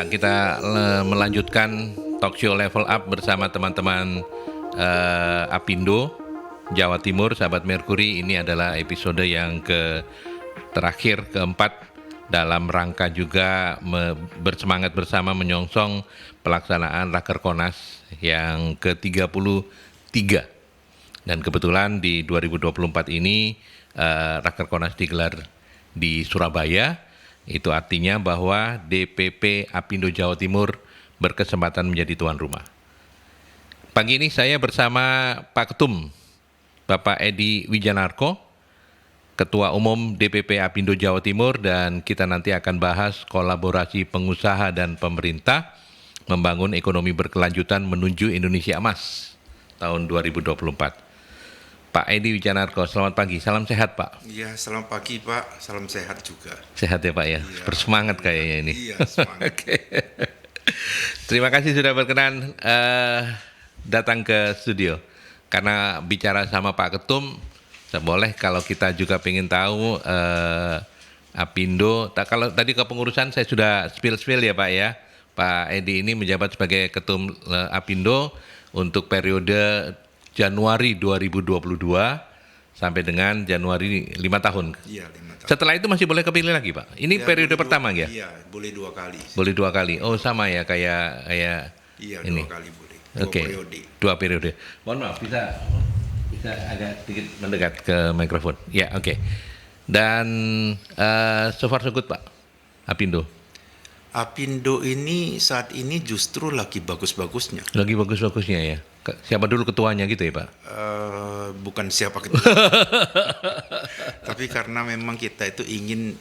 kita melanjutkan talk show Level Up bersama teman-teman Apindo Jawa Timur, sahabat Merkuri. Ini adalah episode yang terakhir, keempat, dalam rangka juga bersemangat bersama menyongsong pelaksanaan Rakerkonas yang ke-33. Dan kebetulan di 2024 ini Rakerkonas digelar di Surabaya. Itu artinya bahwa DPP Apindo Jawa Timur berkesempatan menjadi tuan rumah. Pagi ini saya bersama Pak Ketum, Bapak Edi Wijanarko, Ketua Umum DPP Apindo Jawa Timur, dan kita nanti akan bahas kolaborasi pengusaha dan pemerintah membangun ekonomi berkelanjutan menuju Indonesia Emas tahun 2024. Pak Edi Wijanarko, selamat pagi, salam sehat Pak. Iya, selamat pagi Pak, salam sehat juga. Sehat ya Pak ya, Iya, bersemangat kayaknya ini. Iya, semangat. Oke. Terima kasih sudah berkenan datang ke studio. Karena bicara sama Pak Ketum, boleh kalau kita juga ingin tahu Apindo. Kalau tadi kepengurusan saya sudah spill ya Pak ya. Pak Edi ini menjabat sebagai Ketum Apindo untuk periode Januari 2022 sampai dengan Januari 5 tahun. Iya, 5 tahun. Setelah itu masih boleh kepilih lagi Pak? Ini Ya, periode pertama ya? Iya, boleh 2 kali. Boleh 2 kali. Oh sama ya kayak Iya, ini. 2 kali boleh. 2 Oke. periode. 2 periode. Mohon maaf, bisa agak sedikit mendekat ke mikrofon. Ya, oke. Dan so far so good Pak, Apindo. Apindo ini saat ini justru lagi bagus-bagusnya. Lagi bagus-bagusnya ya. Siapa dulu ketuanya gitu ya Pak? Bukan siapa ketua. Tapi karena memang kita itu ingin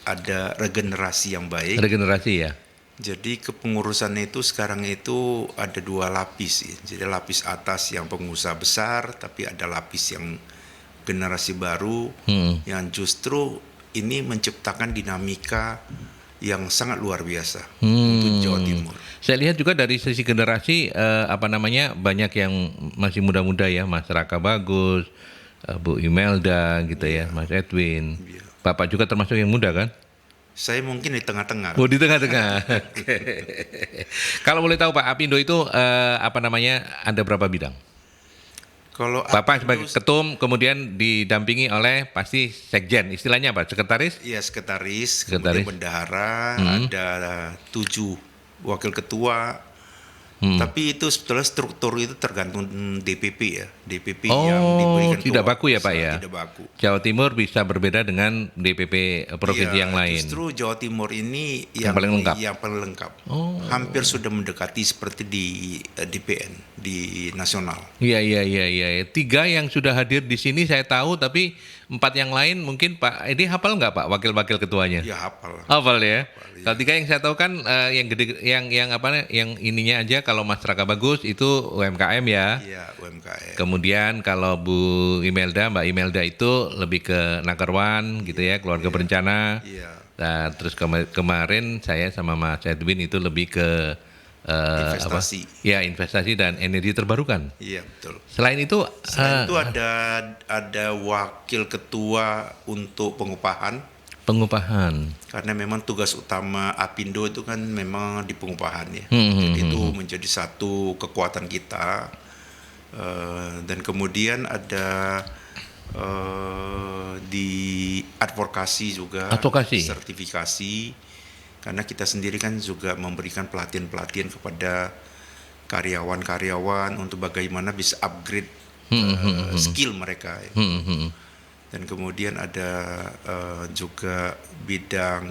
ada regenerasi yang baik. Regenerasi ya. Jadi kepengurusannya itu sekarang itu ada 2 lapis. Jadi lapis atas yang pengusaha besar, tapi ada lapis yang generasi baru yang justru ini menciptakan dinamika yang sangat luar biasa untuk Jawa Timur. Saya lihat juga dari sisi generasi banyak yang masih muda-muda ya, Mas Raka Bagus, Bu Imelda gitu ya, Mas Edwin. Iya. Bapak juga termasuk yang muda kan? Saya mungkin di tengah-tengah. Oh di tengah-tengah. Oke. Kalau boleh tahu Pak, Apindo itu ada berapa bidang? Kalau Bapak Apindo, sebagai ketum kemudian didampingi oleh pasti sekjen, istilahnya apa? Sekretaris? ya sekretaris, Sekretaris. kemudian bendahara, ada 7 wakil ketua. Tapi itu sebetulnya struktur itu tergantung DPP ya. DPP yang diberikan tidak baku ya Pak ya? Tidak baku. Jawa Timur bisa berbeda dengan DPP provinsi Iya, yang lain. Justru Jawa Timur ini Yang paling lengkap. Yang paling lengkap. Hampir sudah mendekati seperti di DPN di nasional. Iya. 3 yang sudah hadir di sini saya tahu, tapi 4 yang lain mungkin Pak Edi hafal nggak Pak wakil-wakil ketuanya? Ya hafal. Hafal ya. Hafal, iya. Kalau 3 yang saya tahu kan yang gede, yang ininya aja kalau Mas Raka Bagus itu UMKM ya. Iya, UMKM. Kemudian kalau Mbak Imelda itu lebih ke Nakerwan gitu ya, keluarga berencana. Iya. Nah, terus kemarin saya sama Mas Edwin itu lebih ke Investasi. investasi dan energi terbarukan. Iya, betul. Selain itu, Selain itu ada wakil ketua untuk pengupahan. pengupahan. Karena memang tugas utama Apindo itu kan memang di pengupahan ya. Hmm. Jadi itu menjadi satu kekuatan kita. Dan kemudian ada di advokasi juga. Advokasi. Sertifikasi. Karena kita sendiri kan juga memberikan pelatihan-pelatihan kepada karyawan-karyawan untuk bagaimana bisa upgrade skill mereka. Ya. Dan kemudian ada juga bidang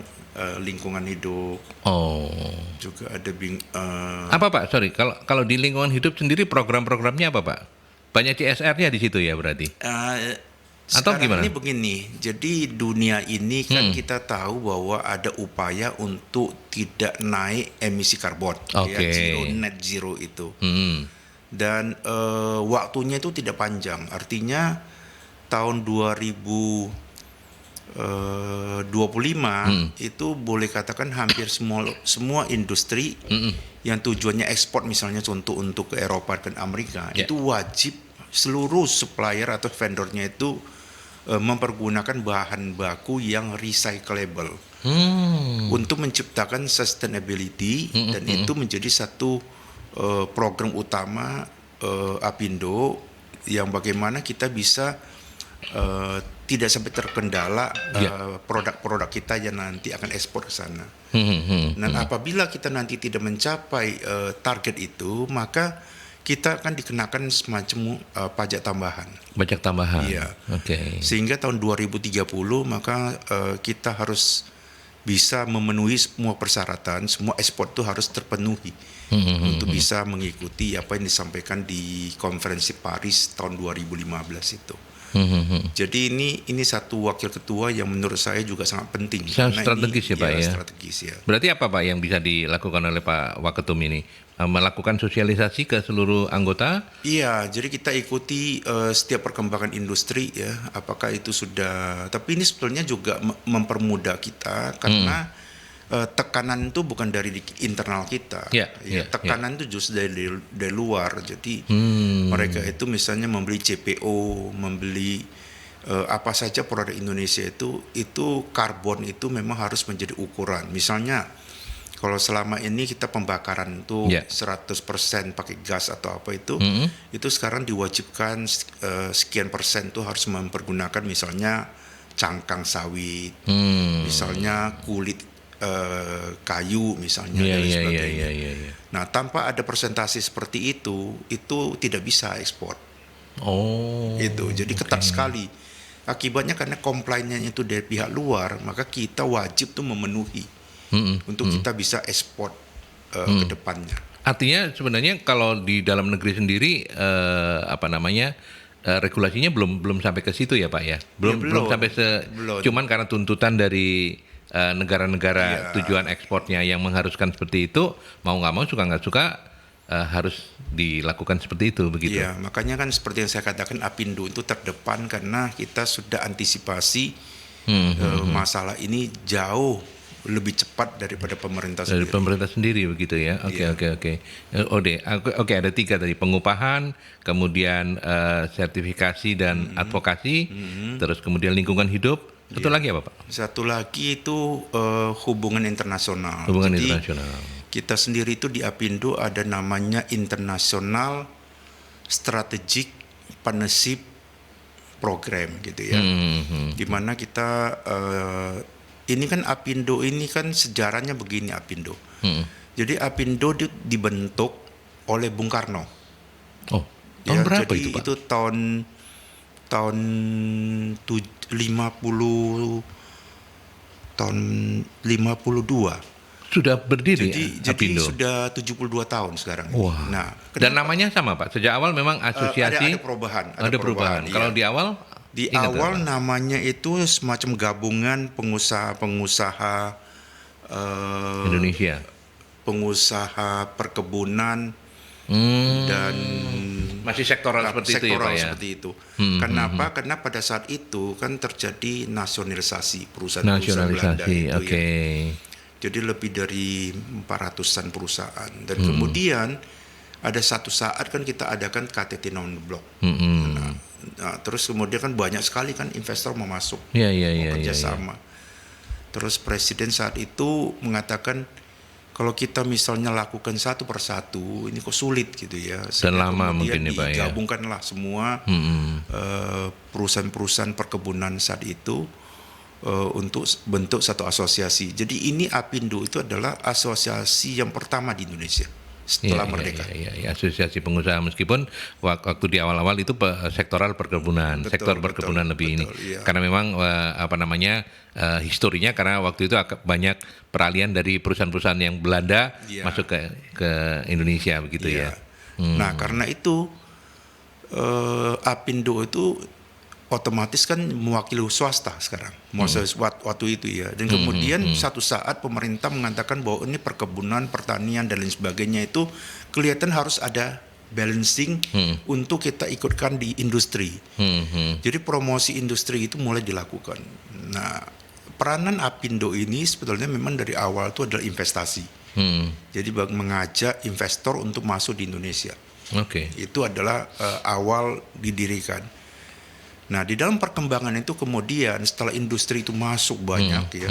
lingkungan hidup. Oh. Juga ada Apa Pak? Sorry, kalau di lingkungan hidup sendiri program-programnya apa Pak? Banyak CSR-nya di situ ya berarti? Atau sekarang gimana? ini begini. Jadi dunia ini kan kita tahu bahwa ada upaya untuk tidak naik emisi karbon. Oke. Ya, net zero itu. Dan waktunya itu tidak panjang. Artinya tahun 2025 itu boleh katakan hampir semua industri yang tujuannya ekspor misalnya contoh untuk ke Eropa dan Amerika itu wajib seluruh supplier atau vendornya itu mempergunakan bahan baku yang recyclable untuk menciptakan sustainability, dan itu menjadi satu program utama Apindo, yang bagaimana kita bisa tidak sampai terkendala produk-produk kita yang nanti akan ekspor ke sana. Dan apabila kita nanti tidak mencapai target itu, maka kita akan dikenakan semacam pajak tambahan. Pajak tambahan. Iya. Oke. Sehingga tahun 2030 maka kita harus bisa memenuhi semua persyaratan, semua ekspor itu harus terpenuhi untuk bisa mengikuti apa yang disampaikan di konferensi Paris tahun 2015 itu. Jadi ini satu wakil ketua yang menurut saya juga sangat penting. Sangat strategis ya Pak ya. Strategis ya. Berarti apa Pak yang bisa dilakukan oleh Pak Waketum ini? Melakukan sosialisasi ke seluruh anggota? Iya, jadi kita ikuti setiap perkembangan industri ya. Apakah itu sudah? Tapi ini sebetulnya juga mempermudah kita karena tekanan itu bukan dari internal kita. Tekanan itu justru dari luar. Jadi mereka itu misalnya membeli CPO, membeli apa saja produk Indonesia itu karbon itu memang harus menjadi ukuran. Misalnya kalau selama ini kita pembakaran itu 100% pakai gas atau apa itu sekarang diwajibkan sekian persen itu harus mempergunakan misalnya cangkang sawit, misalnya kulit kayu misalnya dan sebagainya. Nah, tanpa ada persentase seperti itu tidak bisa ekspor. Itu jadi ketat sekali. Akibatnya karena komplainnya itu dari pihak luar, maka kita wajib tuh memenuhi untuk kita bisa ekspor ke depannya. Artinya sebenarnya kalau di dalam negeri sendiri regulasinya belum sampai ke situ ya Pak ya. Belum sampai cuman karena tuntutan dari negara-negara tujuan ekspornya yang mengharuskan seperti itu, mau nggak mau, suka nggak suka harus dilakukan seperti itu begitu. Iya, makanya kan seperti yang saya katakan Apindo itu terdepan karena kita sudah antisipasi masalah ini jauh lebih cepat daripada pemerintah sendiri. Dari pemerintah sendiri begitu ya. Oke, ada 3 tadi: pengupahan, kemudian sertifikasi dan advokasi, terus kemudian lingkungan hidup. Satu lagi apa Pak? Satu lagi itu hubungan internasional. Hubungan Jadi, internasional. kita sendiri itu di Apindo ada namanya International Strategic Partnership Program gitu ya. Di mana kita ini kan Apindo ini kan sejarahnya begini Apindo. Jadi Apindo dibentuk oleh Bung Karno. Tahun berapa jadi itu Pak? Itu tahun 52 sudah berdiri. Jadi sudah 72 tahun sekarang. Wah. Nah, dan namanya sama Pak. Sejak awal memang asosiasi. Ada perubahan. Ada perubahan. Iya. Kalau di awal? Di awal namanya itu semacam gabungan pengusaha Indonesia. Pengusaha perkebunan dan masih sektoral seperti itu ya Pak ya. Seperti itu. Kenapa? Karena pada saat itu kan terjadi nasionalisasi perusahaan-perusahaan Belanda itu ya. Jadi lebih dari 400-an perusahaan. Dan kemudian ada satu saat kan kita adakan KTT non blok. Nah, terus kemudian kan banyak sekali kan investor mau masuk, mau kerjasama. Terus presiden saat itu mengatakan kalau kita misalnya lakukan satu persatu ini kok sulit gitu ya. Dan lama mungkin ya Pak ya. Digabungkanlah semua perusahaan-perusahaan perkebunan saat itu untuk bentuk satu asosiasi. Jadi ini Apindo itu adalah asosiasi yang pertama di Indonesia setelah merdeka. Asosiasi pengusaha, meskipun waktu di awal-awal itu sektoral perkebunan, sektor perkebunan lebih ini. Iya. Karena memang historinya karena waktu itu banyak peralihan dari perusahaan-perusahaan yang Belanda masuk ke Indonesia begitu ya. Nah, karena itu Apindo itu otomatis kan mewakili swasta sekarang, waktu itu ya. Dan kemudian satu saat pemerintah mengatakan bahwa ini perkebunan, pertanian dan lain sebagainya itu kelihatan harus ada balancing untuk kita ikutkan di industri. Jadi promosi industri itu mulai dilakukan. Nah, peranan Apindo ini sebetulnya memang dari awal itu adalah investasi. Jadi mengajak investor untuk masuk di Indonesia. Itu adalah awal didirikan. Nah, di dalam perkembangan itu kemudian setelah industri itu masuk banyak ya,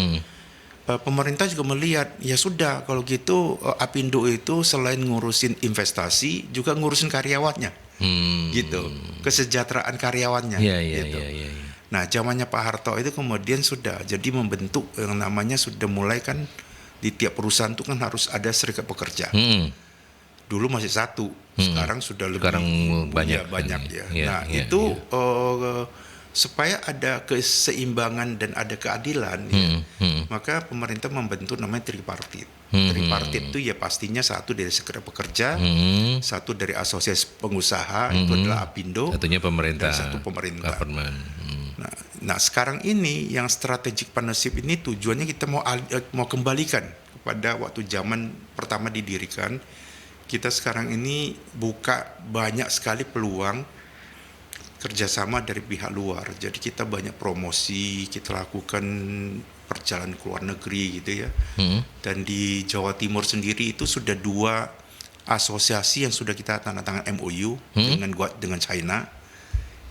pemerintah juga melihat ya sudah kalau gitu Apindo itu selain ngurusin investasi juga ngurusin karyawannya, gitu, kesejahteraan karyawannya, Iya, iya, gitu. iya, iya, iya. Nah, zamannya Pak Harto itu kemudian sudah jadi membentuk yang namanya sudah mulai kan di tiap perusahaan itu kan harus ada serikat pekerja. Dulu masih satu, sekarang sudah lebih Sekarang banyak banyak kan, ya. ya. Nah, Ya, itu ya. supaya ada keseimbangan dan ada keadilan ya, maka pemerintah membentuk namanya tripartit. Tripartit itu ya pastinya satu dari serikat pekerja, satu dari asosiasi pengusaha itu adalah Apindo, Satunya pemerintah, dan satu pemerintah. government. Nah, sekarang ini yang strategic partnership ini tujuannya kita mau kembalikan kepada waktu zaman pertama didirikan. Kita sekarang ini buka banyak sekali peluang kerjasama dari pihak luar. Jadi kita banyak promosi, kita lakukan perjalanan ke luar negeri gitu ya. Dan di Jawa Timur sendiri itu sudah 2 asosiasi yang sudah kita tanda tangan MOU dengan China,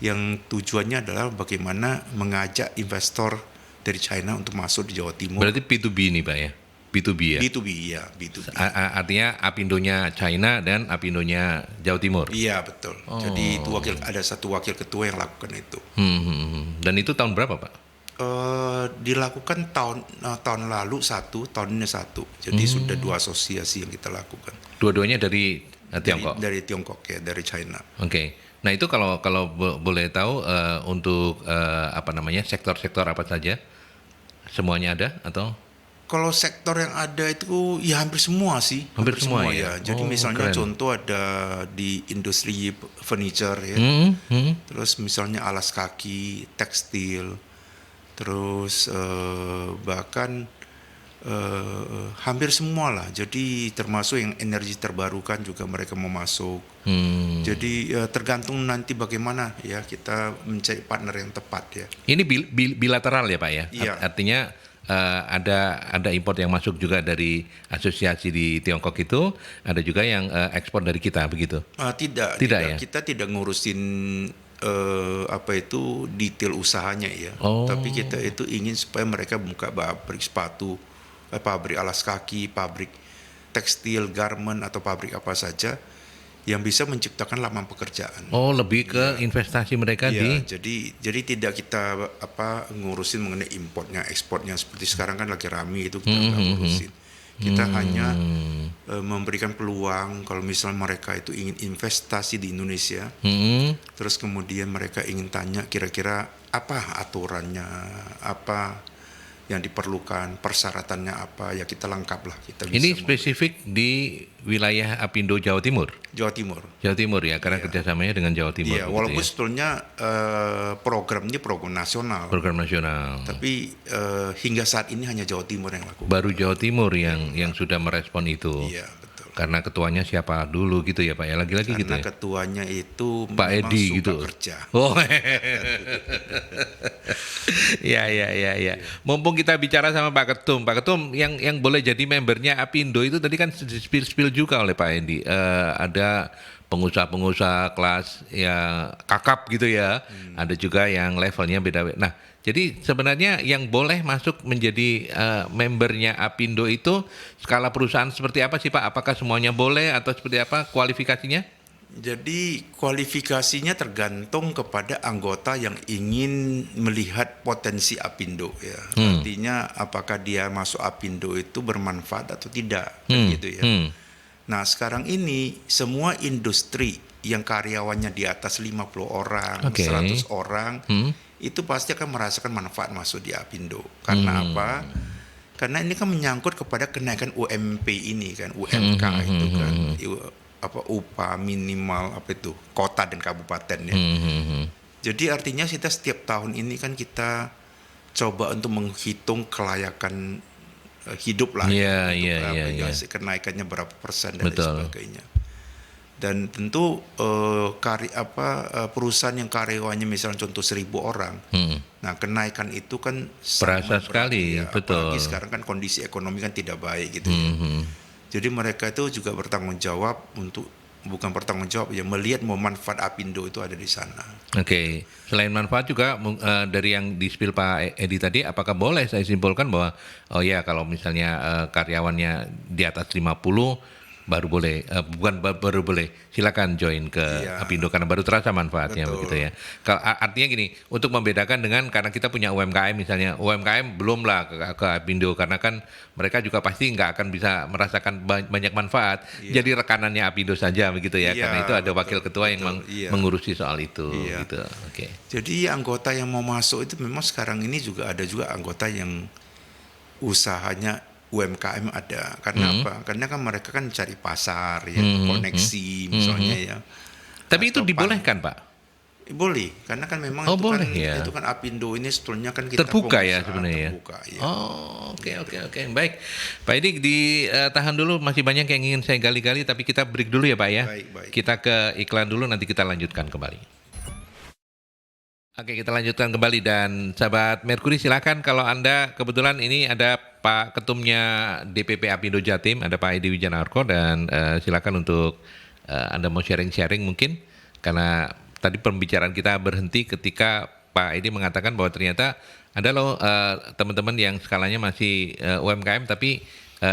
yang tujuannya adalah bagaimana mengajak investor dari China untuk masuk di Jawa Timur. Berarti P2B ini Pak ya? B2B ya? B2B ya, B2B. Artinya Apindonya China dan Apindonya Jawa Timur? Iya betul. Jadi itu ada satu wakil ketua yang lakukan itu. Dan itu tahun berapa Pak? Dilakukan tahun lalu tahun ini satu. Jadi sudah 2 asosiasi yang kita lakukan. Dua-duanya dari Tiongkok? Dari Tiongkok ya, dari China. Oke. Nah itu kalau boleh tahu untuk sektor-sektor apa saja? Semuanya ada atau? Kalau sektor yang ada itu ya hampir semua sih. Hampir semua ya? Jadi misalnya keren. contoh ada di industri furniture ya. Terus misalnya alas kaki, tekstil. Terus bahkan hampir semua lah. Jadi termasuk yang energi terbarukan juga mereka mau masuk. Jadi tergantung nanti bagaimana ya kita mencari partner yang tepat ya. Ini bilateral ya Pak ya? Iya. Artinya ada import yang masuk juga dari asosiasi di Tiongkok itu, ada juga yang ekspor dari kita begitu? Tidak ya? Kita tidak ngurusin detail usahanya ya. Oh. Tapi kita itu ingin supaya mereka buka pabrik sepatu, pabrik alas kaki, pabrik tekstil, garment atau pabrik apa saja yang bisa menciptakan lapangan pekerjaan. Oh, lebih ke investasi mereka di. Jadi tidak kita ngurusin mengenai importnya, ekspornya seperti sekarang kan lagi rame itu kita nggak ngurusin. Kita hanya memberikan peluang kalau misalnya mereka itu ingin investasi di Indonesia, terus kemudian mereka ingin tanya kira-kira apa aturannya, apa yang diperlukan, persyaratannya apa, ya kita lengkap lah. Kita bisa Ini spesifik di wilayah Apindo Jawa Timur? Jawa Timur. Jawa Timur ya, karena kerjasamanya dengan Jawa Timur. Iya, walaupun sebetulnya programnya program nasional. Program nasional. Tapi hingga saat ini hanya Jawa Timur yang lakukan. Baru Jawa Timur yang sudah merespon itu. Iya, betul. Karena ketuanya siapa dulu gitu ya Pak ya, lagi-lagi gitu ya. Karena ketuanya itu Pak memang Edi suka gitu. kerja. Oh. Ya. Mumpung kita bicara sama Pak Ketum yang boleh jadi membernya Apindo itu tadi kan spill juga oleh Pak Edi. Ada pengusaha-pengusaha kelas ya kakap gitu ya. Ada juga yang levelnya beda. Nah, jadi sebenarnya yang boleh masuk menjadi membernya Apindo itu skala perusahaan seperti apa sih Pak? Apakah semuanya boleh atau seperti apa kualifikasinya? Jadi kualifikasinya tergantung kepada anggota yang ingin melihat potensi Apindo ya. Artinya apakah dia masuk Apindo itu bermanfaat atau tidak, gitu ya. Nah, sekarang ini semua industri yang karyawannya di atas 50 orang, 100 orang, itu pasti akan merasakan manfaat masuk di Apindo. Karena apa? Karena ini kan menyangkut kepada kenaikan UMP ini kan, UMK itu kan. Upah minimal kota dan kabupaten ya. Jadi artinya kita setiap tahun ini kan kita coba untuk menghitung kelayakan hidup lah, kenaikannya berapa persen dan lain sebagainya. Dan tentu perusahaan yang karyawannya misalnya contoh 1.000 orang, nah kenaikan itu kan berasa sekali, ya, betul. Apalagi sekarang kan kondisi ekonomi kan tidak baik gitu ya. Jadi mereka itu juga bertanggung jawab untuk bukan bertanggung jawab ya, melihat mau manfaat Apindo itu ada di sana. Oke, selain manfaat juga dari yang di-spill Pak Edi tadi, apakah boleh saya simpulkan bahwa oh ya kalau misalnya karyawannya di atas 50 baru boleh, baru boleh, silakan join ke Iya, Apindo karena baru terasa manfaatnya betul. begitu ya. Artinya gini, untuk membedakan dengan karena kita punya UMKM misalnya, UMKM belum lah ke Apindo karena kan mereka juga pasti nggak akan bisa merasakan banyak manfaat. Iya. Jadi rekanannya Apindo saja begitu ya, Iya, karena itu ada wakil betul, ketua yang betul, iya. mengurusi soal itu Iya. gitu. Oke. Jadi anggota yang mau masuk itu memang sekarang ini juga ada juga anggota yang usahanya UMKM ada. Karena apa? Karena kan mereka kan cari pasar ya, koneksi misalnya ya. Tapi itu Atau dibolehkan, Pak? Boleh, karena kan memang Oh, itu boleh kan ya. itu kan Apindo ini sebetulnya kan kita Terbuka ya pengusaha sebenarnya ya? terbuka, ya. Oh, oke. Baik. Pak Edi, ditahan dulu, masih banyak yang ingin saya gali-gali, tapi kita break dulu ya, Pak ya. Baik. Kita ke iklan dulu, nanti kita lanjutkan kembali. Oke, kita lanjutkan kembali dan sahabat Merkuri silakan kalau Anda kebetulan ini ada Pak Ketumnya DPP Apindo Jatim, ada Pak Edi Wijanarko dan silakan untuk Anda mau sharing-sharing mungkin karena tadi pembicaraan kita berhenti ketika Pak Edi mengatakan bahwa ternyata ada loh teman-teman yang skalanya masih UMKM tapi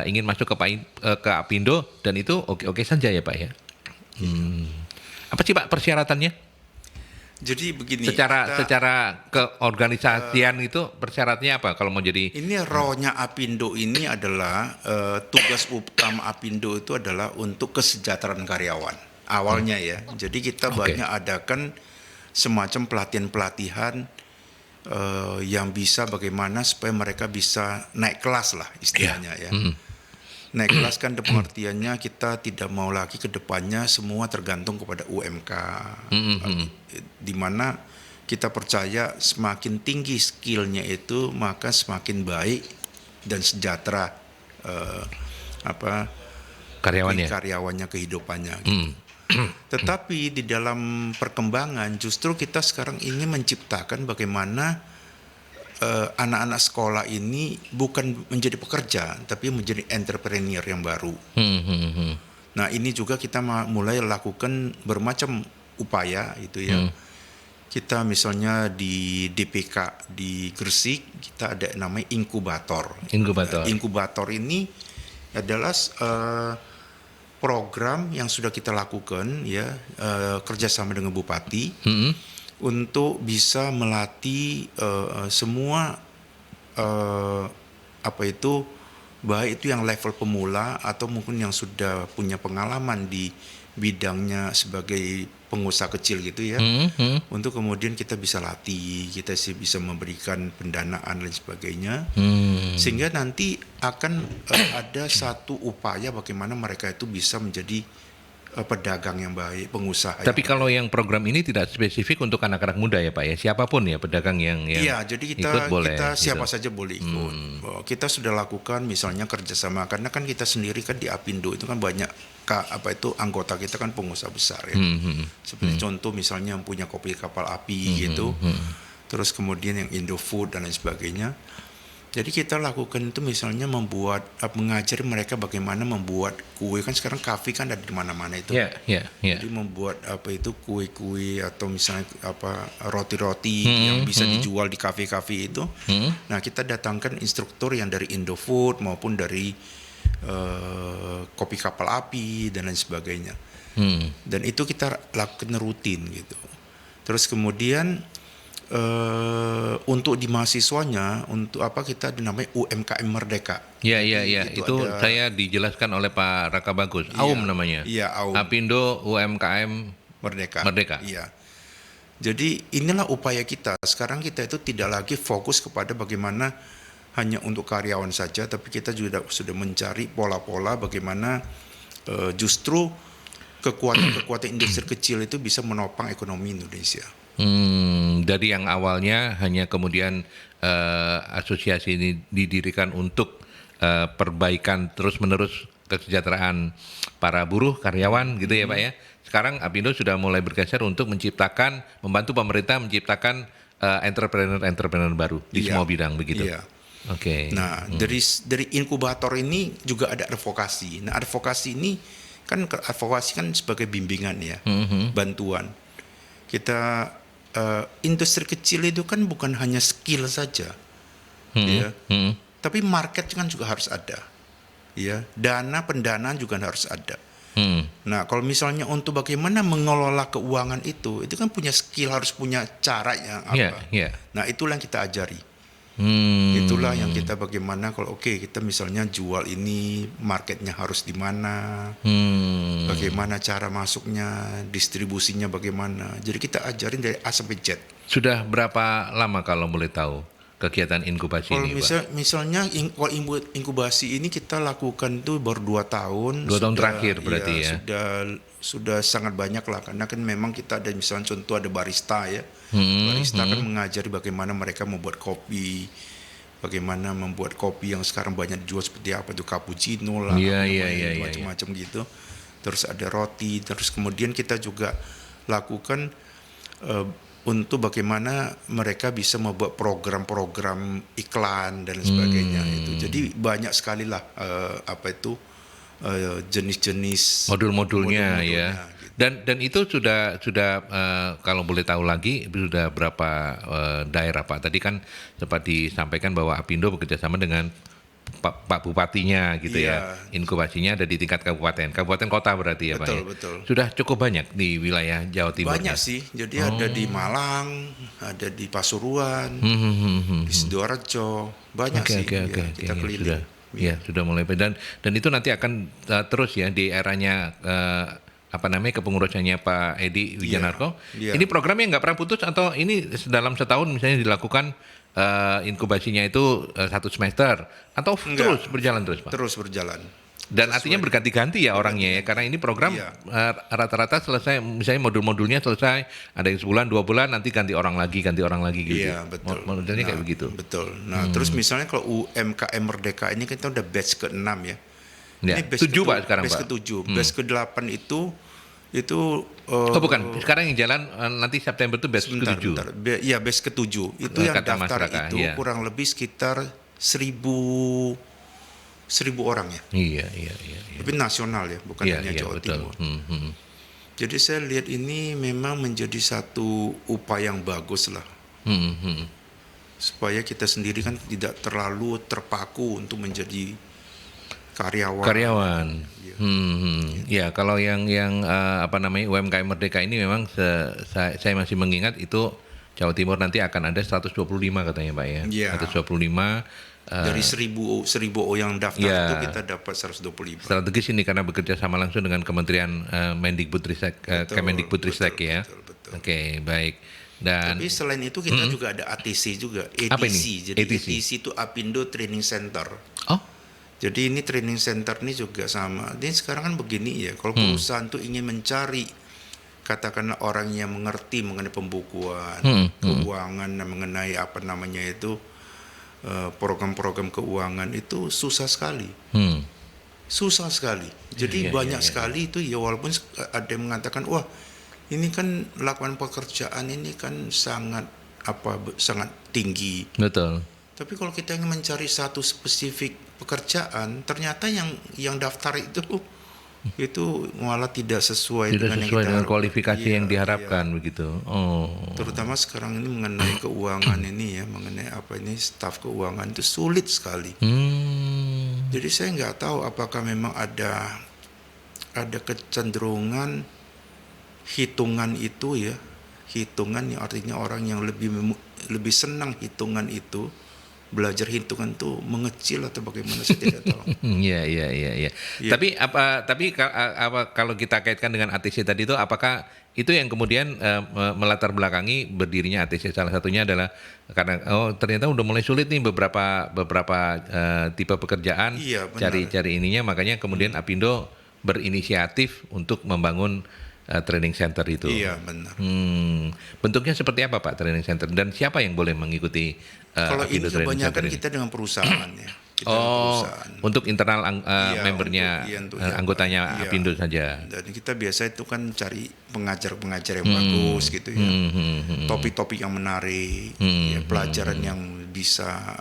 ingin masuk ke Apindo dan itu oke-oke saja ya Pak ya. Apa sih Pak persyaratannya? Jadi begini, Secara keorganisasian itu persyaratnya apa kalau mau jadi? ini rohnya Apindo ini adalah tugas utama Apindo itu adalah untuk kesejahteraan karyawan awalnya ya. Jadi kita banyak adakan semacam pelatihan-pelatihan yang bisa bagaimana supaya mereka bisa naik kelas lah istilahnya ya. Naik kelas kan pengertiannya kita tidak mau lagi ke depannya semua tergantung kepada UMK. Di mana kita percaya semakin tinggi skillnya itu maka semakin baik dan sejahtera karyawannya kehidupannya. Gitu. Tetapi di dalam perkembangan justru kita sekarang ingin menciptakan bagaimana anak-anak sekolah ini bukan menjadi pekerja, tapi menjadi entrepreneur yang baru. Nah ini juga kita mulai lakukan bermacam upaya itu ya. Kita misalnya di DPK di Gresik kita ada namanya inkubator. Inkubator ini adalah program yang sudah kita lakukan ya kerjasama dengan Bupati. Untuk bisa melatih semua baik itu yang level pemula atau mungkin yang sudah punya pengalaman di bidangnya sebagai pengusaha kecil gitu ya, untuk kemudian kita bisa latih, kita sih bisa memberikan pendanaan dan sebagainya, sehingga nanti akan ada satu upaya bagaimana mereka itu bisa menjadi pedagang yang baik, pengusaha. Tapi kalau yang program ini tidak spesifik untuk anak-anak muda ya Pak ya, siapapun ya pedagang yang iya, jadi ikut boleh. Kita siapa saja boleh ikut. Kita sudah lakukan misalnya kerjasama karena kan kita sendiri kan di Apindo itu kan banyak anggota kita kan pengusaha besar ya. Seperti contoh misalnya yang punya kopi kapal api gitu. Terus kemudian yang Indofood dan lain sebagainya. Jadi kita lakukan itu misalnya mengajari mereka bagaimana membuat kue, kan sekarang kafe kan ada di mana-mana itu. Jadi membuat kue-kue atau misalnya roti-roti yang bisa dijual di kafe-kafe itu. Nah, kita datangkan instruktur yang dari Indofood maupun dari kopi kapal api dan lain sebagainya. Dan itu kita lakukan rutin gitu. Terus kemudian untuk di mahasiswanya kita namanya UMKM Merdeka. Iya. Itu saya dijelaskan oleh Pak Raka Bagus. AUM namanya. Iya, AUM. Apindo UMKM Merdeka. Iya. Jadi inilah upaya kita. Sekarang kita itu tidak lagi fokus kepada bagaimana hanya untuk karyawan saja, tapi kita juga sudah mencari pola-pola bagaimana justru kekuatan industri kecil itu bisa menopang ekonomi Indonesia. Dari yang awalnya hanya kemudian asosiasi ini didirikan untuk perbaikan terus-menerus kesejahteraan para buruh, karyawan gitu ya Pak ya. Sekarang Apindo sudah mulai bergeser untuk membantu pemerintah menciptakan entrepreneur baru di semua bidang begitu. Iya. Oke. Nah, dari inkubator ini juga ada advokasi. Nah, advokasi ini kan advokasi kan sebagai bimbingan ya, bantuan. Kita industri kecil itu kan bukan hanya skill saja, ya, tapi market kan juga harus ada, ya, pendanaan juga harus ada. Nah, kalau misalnya untuk bagaimana mengelola keuangan itu kan punya skill, harus punya cara yang apa. Nah, itulah yang kita ajari. Itulah yang kita bagaimana kalau kita misalnya jual ini, marketnya harus di mana, bagaimana cara masuknya, distribusinya bagaimana. Jadi kita ajarin dari A sampai Z. Sudah berapa lama kalau boleh tahu kegiatan inkubasi kalau ini, Pak? Misalnya kalau inkubasi ini kita lakukan itu baru 2 tahun. 2 tahun terakhir berarti ya. Sudah sangat banyak lah, karena kan memang kita ada misalnya contoh ada barista ya. Barista kan mengajari bagaimana mereka membuat kopi, bagaimana membuat kopi yang sekarang banyak dijual seperti apa itu cappuccino lah, macam-macam gitu. Terus ada roti, terus kemudian kita juga lakukan untuk bagaimana mereka bisa membuat program-program iklan dan sebagainya itu. Jadi banyak sekali lah jenis-jenis modul-modulnya ya. Gitu. Dan itu sudah kalau boleh tahu lagi sudah berapa daerah, Pak? Tadi kan sempat disampaikan bahwa Apindo bekerja sama dengan Pak Bupatinya gitu ya. Inkubasinya ada di tingkat kabupaten kota berarti ya, Pak ya. Betul. Sudah cukup banyak di wilayah Jawa Timur. Banyak sih. Jadi ada di Malang, ada di Pasuruan, di Sidoarjo, banyak sih. Kita keliling. Sudah mulai dan itu nanti akan terus ya di eranya kepengurusannya Pak Edi Wijanarko. Ini programnya nggak pernah putus atau ini dalam setahun misalnya dilakukan inkubasinya itu 1 semester atau terus berjalan terus, Pak? Terus berjalan. Dan artinya berganti-ganti ya orangnya ya, karena ini program rata-rata selesai, misalnya modul-modulnya selesai, ada yang sebulan 2 bulan, nanti ganti orang lagi gitu. Iya, betul. Modelnya kayak begitu. Betul. Nah, terus misalnya kalau UMKM Merdeka ini kita udah batch ke-6 ya. Ini batch 7 Pak sekarang, batch Pak. Batch ke-7. Batch ke-8 itu bukan. Sekarang yang jalan nanti September itu batch ke-7. Iya, batch ke-7. Itu yang daftar itu kurang lebih sekitar 1.000 orang ya. Iya. Tapi nasional ya, bukan hanya Jawa Timur. Jadi saya lihat ini memang menjadi satu upaya yang bagus lah. Supaya kita sendiri kan tidak terlalu terpaku untuk menjadi karyawan. Ya, kalau yang UMKM Merdeka ini memang saya masih mengingat itu Jawa Timur nanti akan ada 125 katanya, Pak ya. 125 dari 1.000 yang daftar itu kita dapat 125. Strategis ini karena bekerja sama langsung dengan Kementerian Mendikbudristek ya. Betul. Oke, baik. Dan tapi selain itu kita juga ada ATC juga, ATC. Apa ini? Jadi ATC itu Apindo Training Center. Oh. Jadi ini training center ini juga sama. Ini sekarang kan begini ya, kalau perusahaan tuh ingin mencari katakanlah orang yang mengerti mengenai pembukuan, keuangan, mengenai program-program keuangan itu susah sekali. Susah sekali. Jadi banyak sekali itu ya, walaupun ada yang mengatakan wah ini kan lakukan pekerjaan ini kan sangat tinggi. Betul. Tapi kalau kita ingin mencari satu spesifik pekerjaan, ternyata yang daftar itu malah tidak sesuai dengan kualifikasi yang diharapkan begitu. Terutama sekarang ini mengenai keuangan ini ya, mengenai staf keuangan itu sulit sekali. Jadi saya nggak tahu apakah memang ada kecenderungan hitungan itu ya, hitungan yang artinya orang yang lebih senang hitungan itu, belajar hitungan tuh mengecil atau bagaimana, saya tidak tahu. Iya. Tapi kalau kita kaitkan dengan ATC tadi itu, apakah itu yang kemudian melatar belakangi berdirinya ATC? Salah satunya adalah karena ternyata udah mulai sulit nih beberapa tipe pekerjaan, cari ininya, makanya kemudian Apindo berinisiatif untuk membangun training center itu. Iya, benar. Bentuknya seperti apa, Pak, training center, dan siapa yang boleh mengikuti kalau Apindo ini training center kebanyakan ini? Kita dengan perusahaan ya. Untuk internal membernya, anggotanya Apindo saja. Dan kita biasa itu kan cari pengajar-pengajar yang bagus gitu ya. Topik-topik yang menarik, pelajaran yang bisa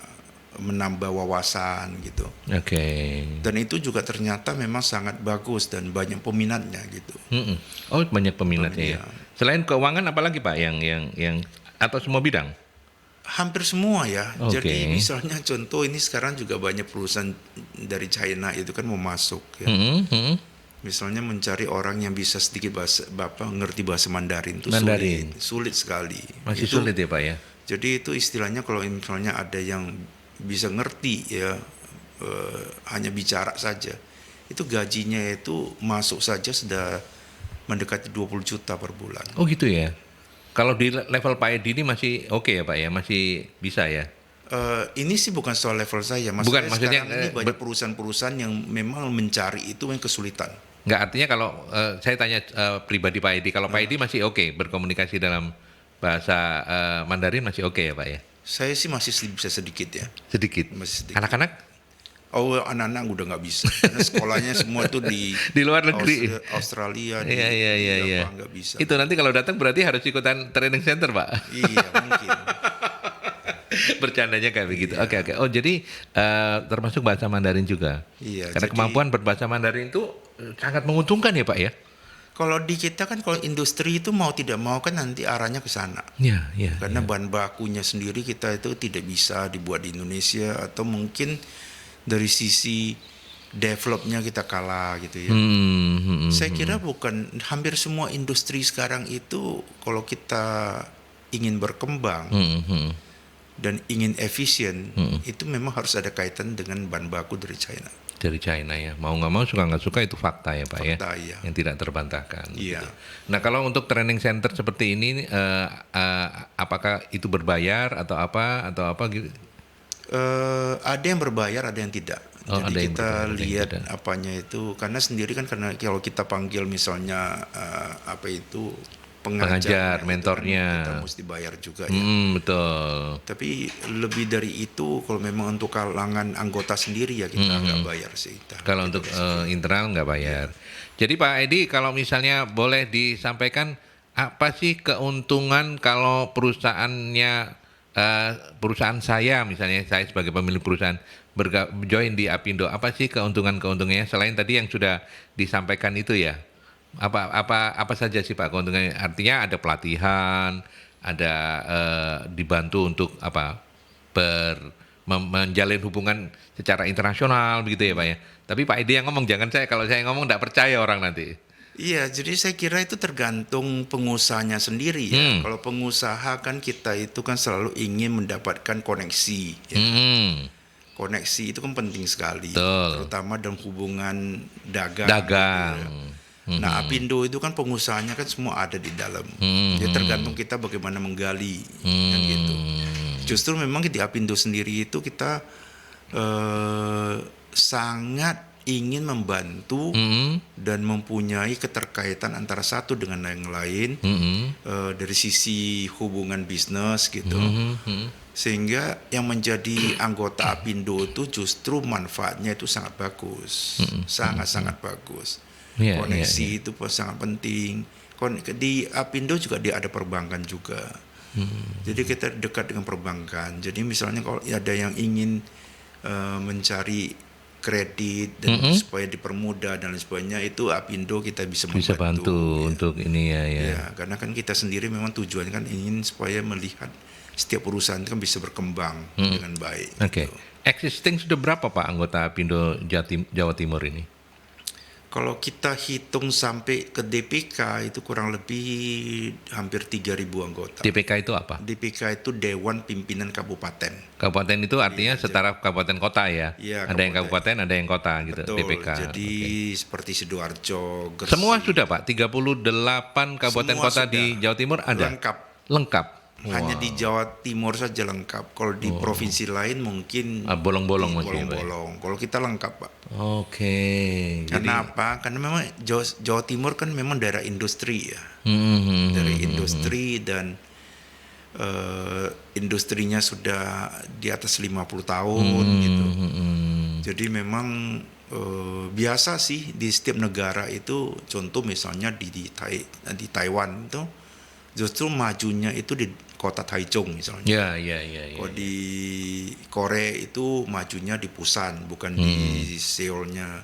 menambah wawasan gitu. Oke. Dan itu juga ternyata memang sangat bagus dan banyak peminatnya gitu. Oh, banyak peminatnya ya. Iya. Selain keuangan apalagi Pak yang atau semua bidang? Hampir semua ya. Oke. Jadi misalnya contoh ini sekarang juga banyak perusahaan dari China itu kan mau masuk ya. Misalnya mencari orang yang bisa sedikit ngerti bahasa Mandarin itu sulit sekali. Masih Itu, sulit ya Pak ya. Jadi itu istilahnya kalau misalnya ada yang bisa ngerti ya hanya bicara saja, itu gajinya itu masuk saja sudah mendekati 20 juta per bulan. Oh gitu ya. Kalau di level Pak Edi ini masih oke ya Pak ya, masih bisa ya. Ini sih bukan soal level saya, Bukan, maksudnya, sekarang ini banyak perusahaan-perusahaan yang memang mencari itu yang kesulitan. Nggak, artinya kalau saya tanya pribadi Pak Edi, kalau Pak Edi masih oke berkomunikasi dalam bahasa Mandarin masih oke ya Pak ya? Saya sih masih bisa sedikit ya. Sedikit. Masih sedikit. Anak-anak? Oh, anak-anak udah nggak bisa. Karena sekolahnya semua itu Di luar negeri. Australia, di Iya. Jepang, nggak bisa. Itu nanti kalau datang berarti harus ikutan training center Pak. Iya, mungkin. Bercandanya kayak begitu. Oke. Oh jadi termasuk bahasa Mandarin juga. Iya. Karena kemampuan berbahasa Mandarin itu sangat menguntungkan ya Pak ya. Kalau di kita kan kalau industri itu mau tidak mau kan nanti arahnya ke sana. Iya. Karena bahan bakunya sendiri kita itu tidak bisa dibuat di Indonesia atau mungkin dari sisi developnya kita kalah gitu ya. Saya kira bukan hampir semua industri sekarang itu kalau kita ingin berkembang dan ingin efisien itu memang harus ada kaitan dengan bahan baku dari China. Dari China ya, mau nggak mau suka nggak suka itu fakta ya Pak Fakta, ya, iya. yang tidak terbantahkan. Iya. Gitu. Nah kalau untuk training center seperti ini, apakah itu berbayar atau apa gitu? Ada yang berbayar, ada yang tidak. Oh, ada Jadi yang kita berbayar, ada yang lihat tidak. apanya itu, karena sendiri kan karena kalau kita panggil misalnya Pengajar, gitu mentornya. kan, kita mesti bayar juga ya. Betul. Tapi lebih dari itu kalau memang untuk kalangan anggota sendiri ya kita nggak bayar sih. Kalau untuk internal nggak bayar. Jadi Pak Edi kalau misalnya boleh disampaikan apa sih keuntungan kalau perusahaan saya misalnya saya sebagai pemilik perusahaan join di Apindo, apa sih keuntungannya selain tadi yang sudah disampaikan itu ya? Apa saja sih Pak keuntungannya? Artinya ada pelatihan, ada dibantu untuk menjalin hubungan secara internasional begitu ya Pak ya. Tapi Pak Edi yang ngomong, jangan kalau saya ngomong tidak percaya orang nanti. Iya, jadi saya kira itu tergantung pengusahanya sendiri ya. Kalau pengusaha kan kita itu kan selalu ingin mendapatkan koneksi. Ya. Koneksi itu kan penting sekali, terutama dalam hubungan dagang. Ya. Nah, Apindo itu kan pengusahanya kan semua ada di dalam. Jadi tergantung kita bagaimana menggali, kan gitu. Justru memang di Apindo sendiri itu kita sangat ingin membantu dan mempunyai keterkaitan antara satu dengan yang lain dari sisi hubungan bisnis gitu. Sehingga yang menjadi anggota Apindo itu justru manfaatnya itu sangat bagus, sangat bagus. Koneksi itu sangat penting. Di Apindo juga dia ada perbankan juga. Jadi kita dekat dengan perbankan. Jadi misalnya kalau ada yang ingin mencari kredit dan supaya dipermudah dan lain sebagainya, itu Apindo kita bisa membantu. Bisa bantu ya. Untuk ini ya. Karena kan kita sendiri memang tujuannya kan ingin supaya melihat setiap perusahaan itu kan bisa berkembang dengan baik. Oke. Gitu. Existing sudah berapa Pak anggota Apindo Jawa Timur ini? Kalau kita hitung sampai ke DPK itu kurang lebih hampir 3.000 anggota. DPK itu apa? DPK itu Dewan Pimpinan Kabupaten. Kabupaten itu artinya setara kabupaten kota ya? Iya, ada yang kabupaten, ada yang kota gitu. Betul, DPK. jadi seperti Sidoarjo, Gresik. Semua sudah Pak? 38 kabupaten Semua kota sudah. di Jawa Timur ada? Lengkap. Wow. Hanya di Jawa Timur saja lengkap. Kalau di provinsi lain mungkin bolong-bolong masih. Bolong-bolong. Kalau kita lengkap, Pak. Oke. Karena apa? Karena memang Jawa Timur kan memang daerah industri ya. Dari industri dan industrinya sudah di atas 50 tahun gitu. Jadi memang biasa sih di setiap negara itu, contoh misalnya di Taiwan itu Justru majunya itu di kota Taichung misalnya. Ya. Kalau di Korea itu majunya di Busan, bukan di Seoulnya.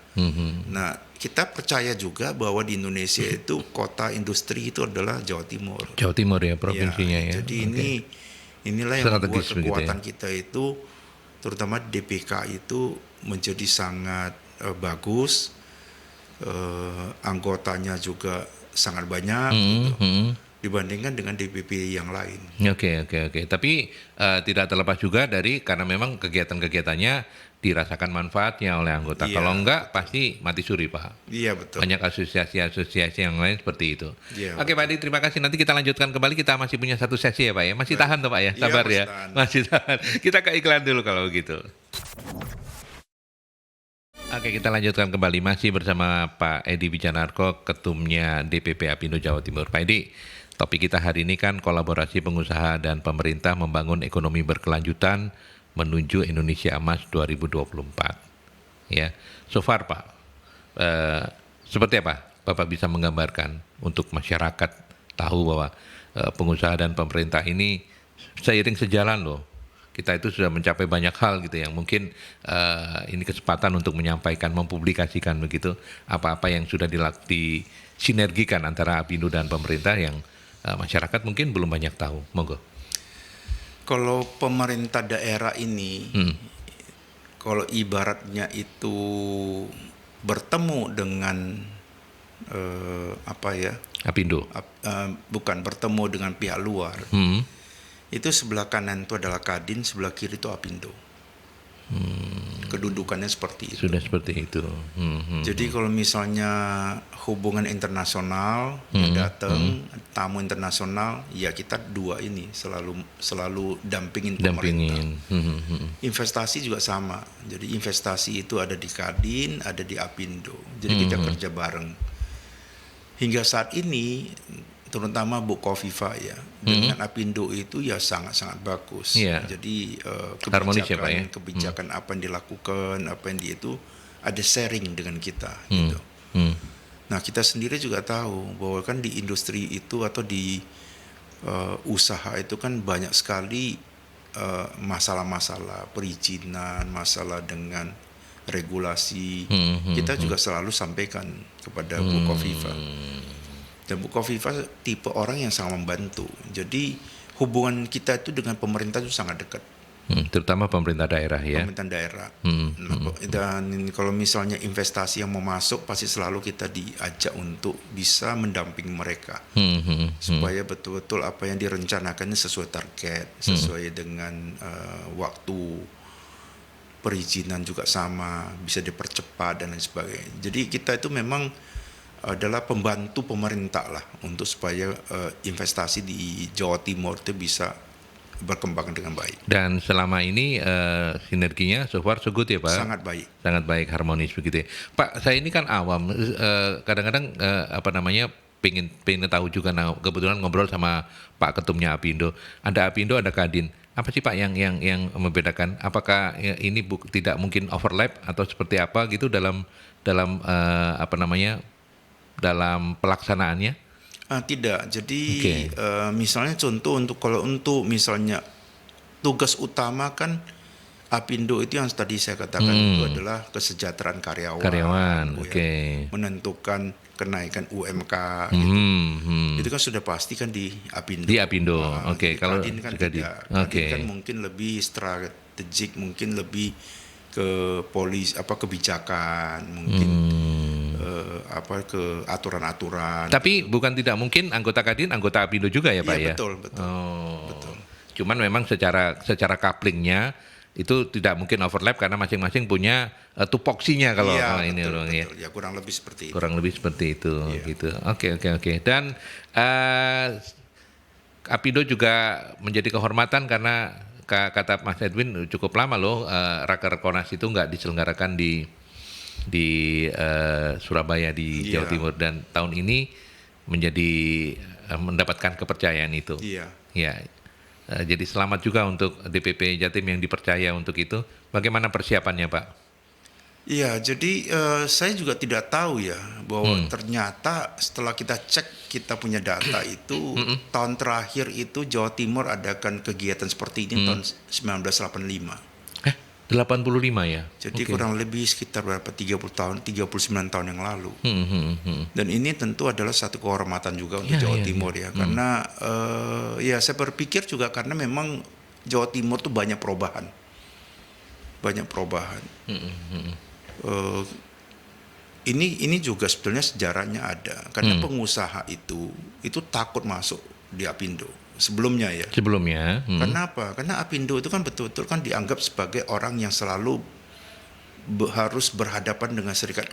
Nah, kita percaya juga bahwa di Indonesia itu kota industri itu adalah Jawa Timur. Jawa Timur ya provinsinya ya. Jadi Oke. inilah yang membuat Strategis begitu kekuatan ya. kita itu, terutama DPK itu menjadi sangat bagus. Anggotanya juga sangat banyak gitu, dibandingkan dengan DPP yang lain. Oke. Tapi tidak terlepas juga dari karena memang kegiatan-kegiatannya dirasakan manfaatnya oleh anggota. Iya, Kalau enggak pasti mati suri, Pak. Iya betul. Banyak asosiasi-asosiasi yang lain seperti itu. Iya, Oke Pak Adi, terima kasih. Nanti kita lanjutkan kembali. Kita masih punya satu sesi ya Pak ya. Masih Baik. tahan tuh Pak ya. Iya, Sabar masih ya. tahan. Masih tahan. Kita ke iklan dulu kalau begitu. Oke, kita lanjutkan kembali masih bersama Pak Edi Wijanarko, Ketumnya DPP Apindo Jawa Timur. Pak Edi, topik kita hari ini kan kolaborasi pengusaha dan pemerintah membangun ekonomi berkelanjutan menuju Indonesia Emas 2024. Ya, so far Pak, seperti apa Bapak bisa menggambarkan untuk masyarakat tahu bahwa pengusaha dan pemerintah ini seiring sejalan loh. Kita itu sudah mencapai banyak hal gitu yang mungkin ini kesempatan untuk menyampaikan, mempublikasikan begitu apa-apa yang sudah disinergikan antara Apindo dan pemerintah yang masyarakat mungkin belum banyak tahu. Monggo. Kalau pemerintah daerah ini, kalau ibaratnya itu bertemu dengan Apindo. bukan bertemu dengan pihak luar. Itu sebelah kanan itu adalah Kadin, sebelah kiri itu Apindo. Kedudukannya seperti itu. Sudah seperti itu. Jadi kalau misalnya hubungan internasional datang, tamu internasional, ya kita dua ini selalu dampingin pemerintah. Investasi juga sama. Jadi investasi itu ada di Kadin, ada di Apindo. Jadi kita kerja bareng. Hingga saat ini terutama Bu Kofifa ya dengan Apindo itu ya sangat-sangat bagus. Yeah. Jadi Harmonis ya, Pak, ya? kebijakan apa yang dilakukan, apa yang itu ada sharing dengan kita gitu. Nah, kita sendiri juga tahu bahwa kan di industri itu atau di usaha itu kan banyak sekali masalah-masalah perizinan, masalah dengan regulasi. Kita juga selalu sampaikan kepada Bu Kofifa. Dan Bu Kofifa tipe orang yang sangat membantu. Jadi hubungan kita itu dengan pemerintah itu sangat dekat. Terutama pemerintah daerah ya. Pemerintah daerah. Dan kalau misalnya investasi yang mau masuk, pasti selalu kita diajak untuk bisa mendampingi mereka. Supaya betul-betul apa yang direncanakannya sesuai target, sesuai dengan waktu. Perizinan juga sama, bisa dipercepat dan lain sebagainya. Jadi kita itu memang adalah pembantu pemerintah lah untuk supaya investasi di Jawa Timur itu bisa berkembang dengan baik. Dan selama ini sinerginya so far so good ya Pak? Sangat baik. Sangat baik, harmonis begitu ya. Pak, saya ini kan awam, kadang-kadang pengen tahu juga. Nah, kebetulan ngobrol sama Pak Ketumnya Apindo. Ada Apindo, ada Kadin. Apa sih Pak yang membedakan? Apakah ini tidak mungkin overlap atau seperti apa gitu dalam dalam pelaksanaannya? Tidak. Jadi misalnya contoh kalau untuk misalnya tugas utama kan Apindo itu yang tadi saya katakan itu adalah kesejahteraan karyawan. Menentukan kenaikan UMK gitu. Itu kan sudah pasti kan di Apindo. Di Apindo. Kalau Kadin kan tidak. Kadin kan mungkin lebih strategik, mungkin lebih ke kebijakan, mungkin ke aturan-aturan. Tapi bukan tidak mungkin anggota Kadin, anggota Apindo juga ya Pak ya? Betul. Cuman memang secara couplingnya itu tidak mungkin overlap karena masing-masing punya tupoksinya kalau ini betul, loh betul. ya. Ya kurang lebih seperti itu. Kurang lebih seperti itu gitu. Oke. Dan Apindo juga menjadi kehormatan karena kata Mas Edwin cukup lama loh Rakernas itu nggak diselenggarakan di Surabaya di Jawa Timur, dan tahun ini mendapatkan kepercayaan itu. Ya. Jadi selamat juga untuk DPP Jatim yang dipercaya untuk itu. Bagaimana persiapannya Pak? Iya, jadi saya juga tidak tahu ya bahwa ternyata setelah kita cek kita punya data itu tahun terakhir itu Jawa Timur adakan kegiatan seperti ini tahun 1985. 85 ya? Jadi Oke. kurang lebih sekitar berapa 30 tahun, 39 tahun yang lalu. Hmm. Dan ini tentu adalah satu kehormatan juga untuk Ya, Jawa ya, Timur ya, karena ya saya berpikir juga karena memang Jawa Timur tuh banyak perubahan. Eh, ini juga sebetulnya sejarahnya ada karena pengusaha itu takut masuk di Apindo sebelumnya ya. Sebelumnya. Karena apa? Karena Apindo itu kan betul-betul kan dianggap sebagai orang yang selalu harus berhadapan dengan serikat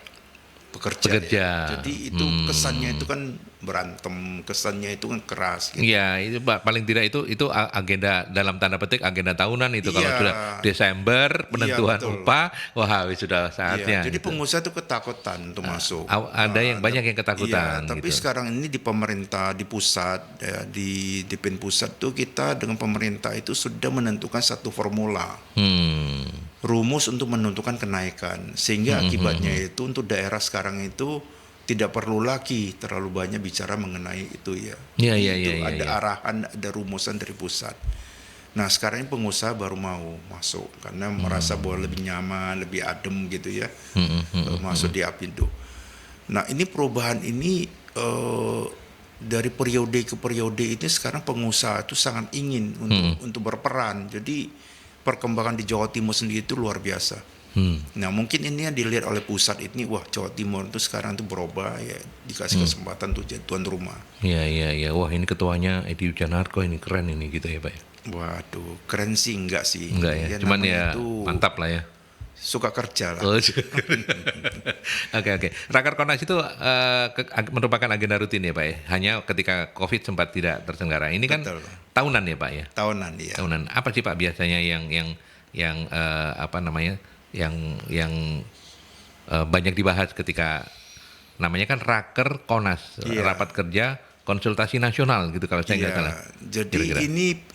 pekerja. Ya. Jadi itu kesannya itu kan berantem, kesannya itu kan keras. Gitu. Iya, itu paling tidak itu agenda dalam tanda petik agenda tahunan itu. Kalau Iya. sudah Desember penentuan betul. upah, wah sudah saatnya. Iya, jadi gitu. pengusaha itu ketakutan untuk masuk. Ada yang banyak yang ketakutan. Iya, tapi gitu. sekarang ini di pemerintah, di pusat, ya, di Dipin Pusat tuh kita dengan pemerintah itu sudah menentukan satu formula. Rumus untuk menentukan kenaikan, sehingga akibatnya itu untuk daerah sekarang itu tidak perlu lagi terlalu banyak bicara mengenai itu ya. Iya. Ada arahan, ada rumusan dari pusat. Nah sekarang ini pengusaha baru mau masuk karena merasa bahwa lebih nyaman, lebih adem gitu ya, masuk di Apindo. Nah ini perubahan ini dari periode ke periode ini sekarang pengusaha itu sangat ingin untuk berperan. Jadi perkembangan di Jawa Timur sendiri itu luar biasa. Nah mungkin ini yang dilihat oleh pusat ini, wah Jawa Timur itu sekarang itu berubah ya, dikasih kesempatan untuk jadi tuan rumah. Iya. Wah ini ketuanya Edi Wijanarko, ini keren ini gitu ya Pak ya. Waduh, keren sih enggak sih. Enggak ya, cuman namanya ya itu mantap lah ya. suka kerja lah. Oke. Raker Konas itu merupakan agenda rutin ya Pak ya. Hanya ketika COVID sempat tidak terselenggara. Ini kan Betul. tahunan ya Pak ya. Tahunan ya. Tahunan. Apa sih Pak biasanya yang apa namanya yang banyak dibahas ketika namanya kan Raker Konas, Iya. rapat kerja konsultasi nasional gitu kalau saya nggak salah. Jadi Kira-kira.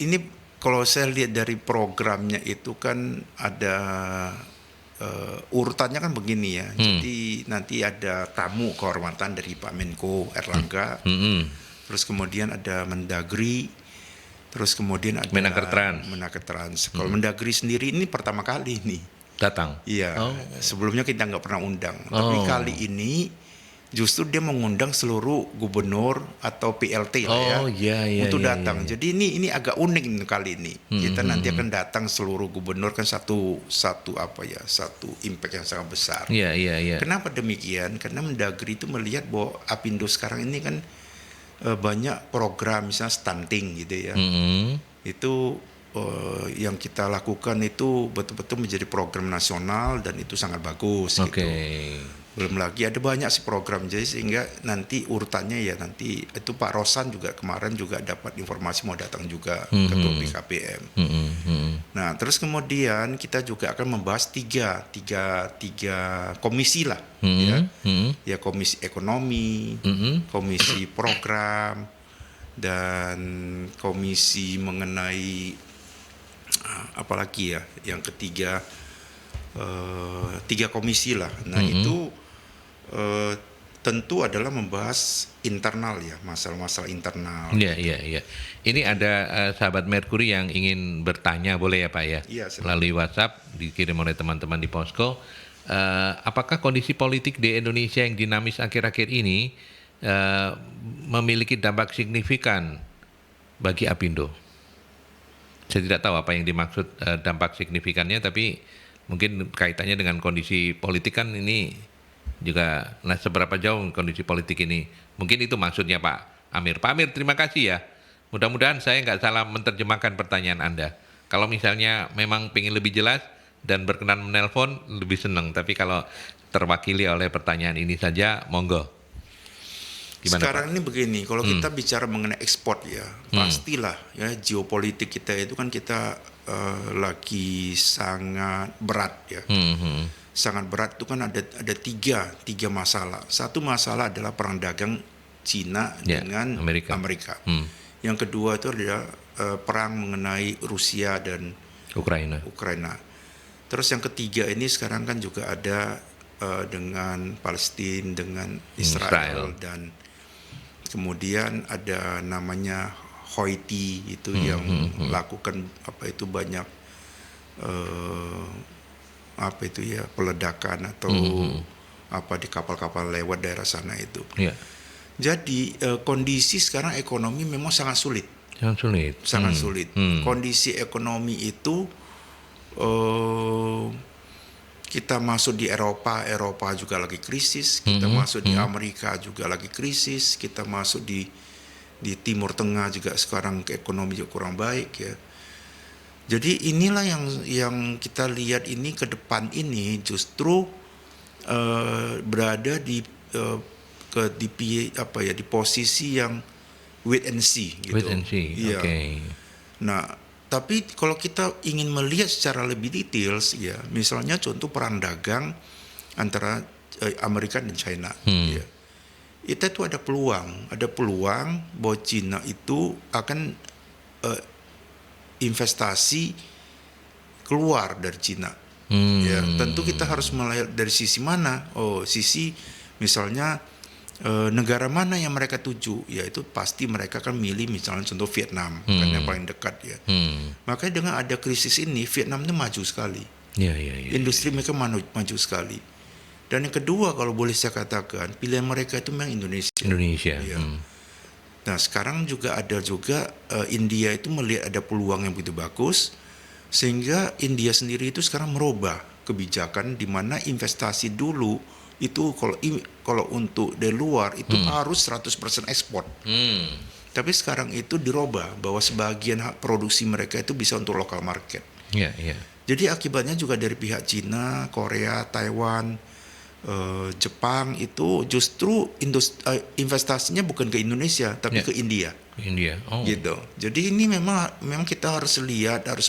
ini kalau saya lihat dari programnya itu kan ada urutannya kan begini ya. Jadi nanti ada tamu kehormatan dari Pak Menko Erlangga. Terus kemudian ada Mendagri. Terus kemudian ada Menaker Trans. Kalau Mendagri sendiri ini pertama kali nih. Datang. Iya. Sebelumnya kita nggak pernah undang. Tapi kali ini justru dia mengundang seluruh gubernur atau PLT lah ya untuk datang. Iya. Jadi ini agak unik nih kali ini. Kita nanti akan datang seluruh gubernur kan satu impact yang sangat besar. Iya. Kenapa demikian? Karena Mendagri itu melihat bahwa Apindo sekarang ini kan banyak program misalnya stunting gitu ya. Itu yang kita lakukan itu betul-betul menjadi program nasional dan itu sangat bagus gitu. Belum lagi ada banyak sih program, jadi sehingga nanti urutannya ya nanti itu Pak Rosan juga kemarin juga dapat informasi mau datang juga ketua BKPM. Nah terus kemudian kita juga akan membahas tiga komisi lah ya komisi ekonomi, komisi program dan komisi mengenai apalagi ya yang ketiga 3 komisi lah. Nah itu tentu adalah membahas internal ya, masalah-masalah internal. Iya. Ini ada sahabat Merkuri yang ingin bertanya, boleh ya Pak ya? Iya, melalui WhatsApp dikirim oleh teman-teman di Posko. Apakah kondisi politik di Indonesia yang dinamis akhir-akhir ini memiliki dampak signifikan bagi Apindo? Saya tidak tahu apa yang dimaksud dampak signifikannya, tapi mungkin kaitannya dengan kondisi politik kan ini juga, nah seberapa jauh kondisi politik ini, mungkin itu maksudnya Pak Amir. Pak Amir, terima kasih ya. Mudah-mudahan saya nggak salah menerjemahkan pertanyaan Anda. Kalau misalnya memang pengen lebih jelas dan berkenan menelpon, lebih senang. Tapi kalau terwakili oleh pertanyaan ini saja, monggo. Gimana, sekarang Pak? Ini begini, kalau kita bicara mengenai ekspor ya, pastilah ya geopolitik kita itu kan kita lagi sangat berat ya. Sangat berat itu kan ada tiga masalah. Satu masalah adalah perang dagang Cina dengan Amerika. Yang kedua itu adalah perang mengenai Rusia dan Ukraina. Terus yang ketiga ini sekarang kan juga ada dengan Palestina, dengan Israel, dan kemudian ada namanya Houthi itu yang lakukan banyak peledakan atau di kapal-kapal lewat daerah sana itu. Yeah. Jadi kondisi sekarang ekonomi memang sangat sulit. Sangat sulit. Kondisi ekonomi itu kita masuk di Eropa juga lagi krisis. Kita masuk di Amerika juga lagi krisis. Kita masuk di Timur Tengah juga sekarang ekonomi juga kurang baik ya. Jadi inilah yang kita lihat ini ke depan ini justru berada di posisi yang wait and see gitu. Wait and see. Ya. Okay. Nah, tapi kalau kita ingin melihat secara lebih details ya, misalnya contoh perang dagang antara Amerika dan China ya. Itu ada peluang bahwa China itu akan investasi keluar dari China. Ya, tentu kita harus melihat dari sisi mana? Sisi misalnya negara mana yang mereka tuju, yaitu pasti mereka akan milih misalnya contoh Vietnam karena yang paling dekat ya. Makanya dengan ada krisis ini Vietnam itu maju sekali. Industri mereka maju sekali. Dan yang kedua kalau boleh saya katakan pilihan mereka itu memang Indonesia. Ya. Nah sekarang juga ada India itu melihat ada peluang yang begitu bagus sehingga India sendiri itu sekarang merubah kebijakan di mana investasi dulu itu kalau untuk dari luar itu harus 100% ekspor. Tapi sekarang itu dirubah bahwa sebagian hak produksi mereka itu bisa untuk local market. Jadi akibatnya juga dari pihak Cina, Korea, Taiwan, Jepang itu justru investasinya bukan ke Indonesia tapi ke India. Gitu. Jadi ini memang kita harus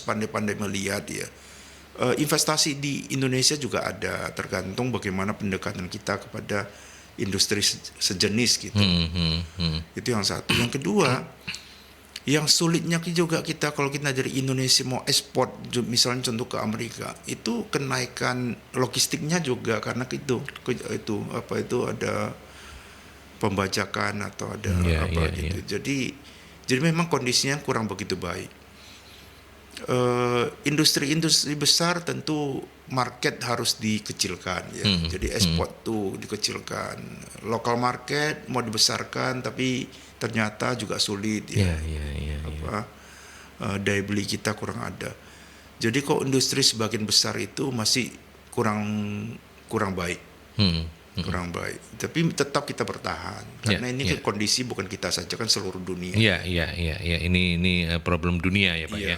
pandai-pandai melihat ya. Investasi di Indonesia juga ada, tergantung bagaimana pendekatan kita kepada industri sejenis gitu. Itu yang satu. Yang kedua, yang sulitnya juga kita kalau kita dari Indonesia mau ekspor, misalnya contoh ke Amerika, itu kenaikan logistiknya juga karena itu ada pembajakan atau ada gitu. Jadi memang kondisinya kurang begitu baik. Industri-industri besar tentu market harus dikecilkan ya. Jadi ekspor tuh dikecilkan. Local market mau dibesarkan tapi ternyata juga sulit ya. Daya beli kita kurang ada. Jadi kok industri sebagian besar itu masih kurang baik. Kurang baik. Tapi tetap kita bertahan karena ini kondisi bukan kita saja, kan seluruh dunia. Ini problem dunia ya Pak ya.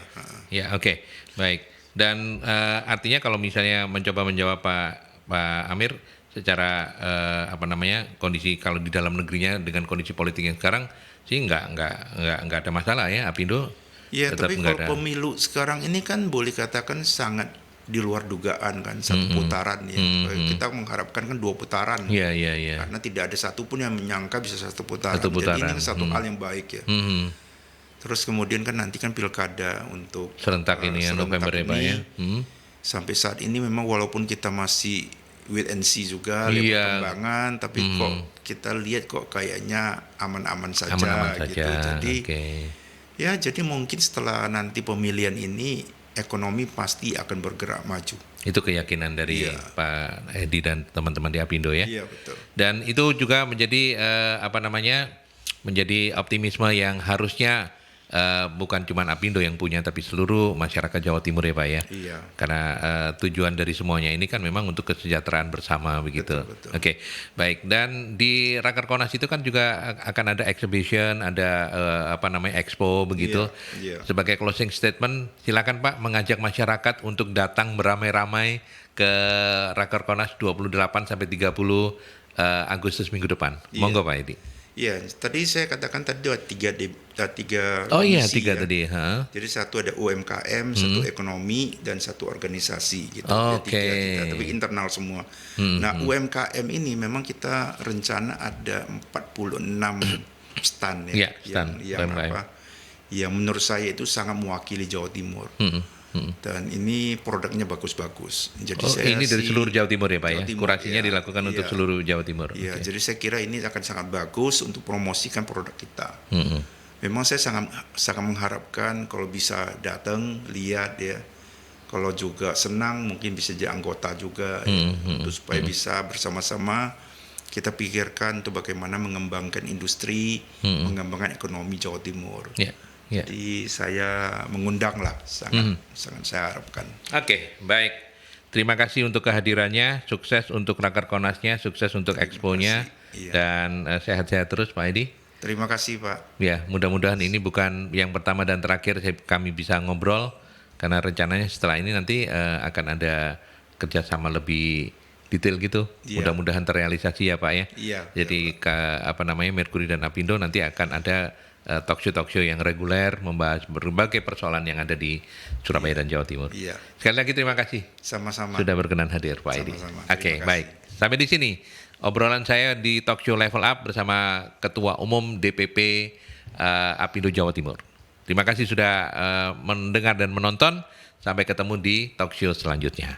Oke. Baik. Dan artinya kalau misalnya mencoba menjawab Pak Amir secara kondisi kalau di dalam negerinya dengan kondisi politik yang sekarang sih nggak ada masalah ya Apindo. Iya, tapi kalau pemilu sekarang ini kan boleh katakan sangat di luar dugaan kan, satu putaran ya. Kita mengharapkan kan 2 putaran. Karena tidak ada satupun yang menyangka bisa satu putaran. Jadi ini satu hal yang baik ya. Terus kemudian kan nanti kan pilkada untuk serentak ini ya November ya Pak ya. Sampai saat ini memang walaupun kita masih wait and see juga lihat perkembangan, tapi kok kita lihat kok kayaknya aman-aman saja gitu. Jadi jadi mungkin setelah nanti pemilihan ini ekonomi pasti akan bergerak maju. Itu keyakinan dari Pak Edi dan teman-teman di Apindo ya. Iya betul. Dan itu juga menjadi menjadi optimisme yang harusnya bukan cuma Apindo yang punya, tapi seluruh masyarakat Jawa Timur ya Pak ya. Iya. Karena tujuan dari semuanya ini kan memang untuk kesejahteraan bersama begitu. Betul. Oke, baik. Dan di Rakerkonas itu kan juga akan ada exhibition, ada expo begitu. Iya. Sebagai closing statement, silakan Pak mengajak masyarakat untuk datang beramai-ramai ke Rakerkonas 28 sampai 30 Agustus minggu depan. Monggo Pak Edi. Iya, tadi saya katakan tadi ada tiga tiga ya. Tadi. Jadi satu ada UMKM, satu ekonomi, dan satu organisasi gitu. Oke. Tapi internal semua. Nah, UMKM ini memang kita rencana ada 46 stand ya, stand yang menurut saya itu sangat mewakili Jawa Timur. Dan ini produknya bagus-bagus. Jadi Oh, saya ini dari sih- seluruh Jawa Timur ya Pak Jawa ya? Timur, Kurasinya iya. dilakukan untuk Iya. seluruh Jawa Timur. Iya, Oke. jadi saya kira ini akan sangat bagus untuk promosikan produk kita. Mm-mm. Memang saya sangat mengharapkan kalau bisa datang lihat ya. Kalau juga senang mungkin bisa jadi anggota juga ya. Untuk supaya bisa bersama-sama kita pikirkan untuk bagaimana mengembangkan industri, mengembangkan ekonomi Jawa Timur. Ya, ya. Jadi saya mengundang lah, sangat saya harapkan. Oke, baik. Terima kasih untuk kehadirannya, sukses untuk Rakerkonasnya, sukses untuk Expo-nya, kasih. Iya. dan sehat-sehat terus Pak Edi. Terima kasih Pak. Ya, mudah-mudahan ini bukan yang pertama dan terakhir kami bisa ngobrol, karena rencananya setelah ini nanti akan ada kerjasama lebih detail gitu. Iya. Mudah-mudahan terrealisasi ya Pak ya. Iya. Jadi Merkuri dan Apindo nanti akan ada talk show yang reguler membahas berbagai persoalan yang ada di Surabaya dan Jawa Timur. Iya. Sekali lagi terima kasih Sama-sama. sudah berkenan hadir Pak Edi. Sama-sama. Oke, Terima kasih. baik. Sampai di sini obrolan saya di talk show Level Up bersama Ketua Umum DPP Apindo Jawa Timur. Terima kasih sudah mendengar dan menonton. Sampai ketemu di talk show selanjutnya.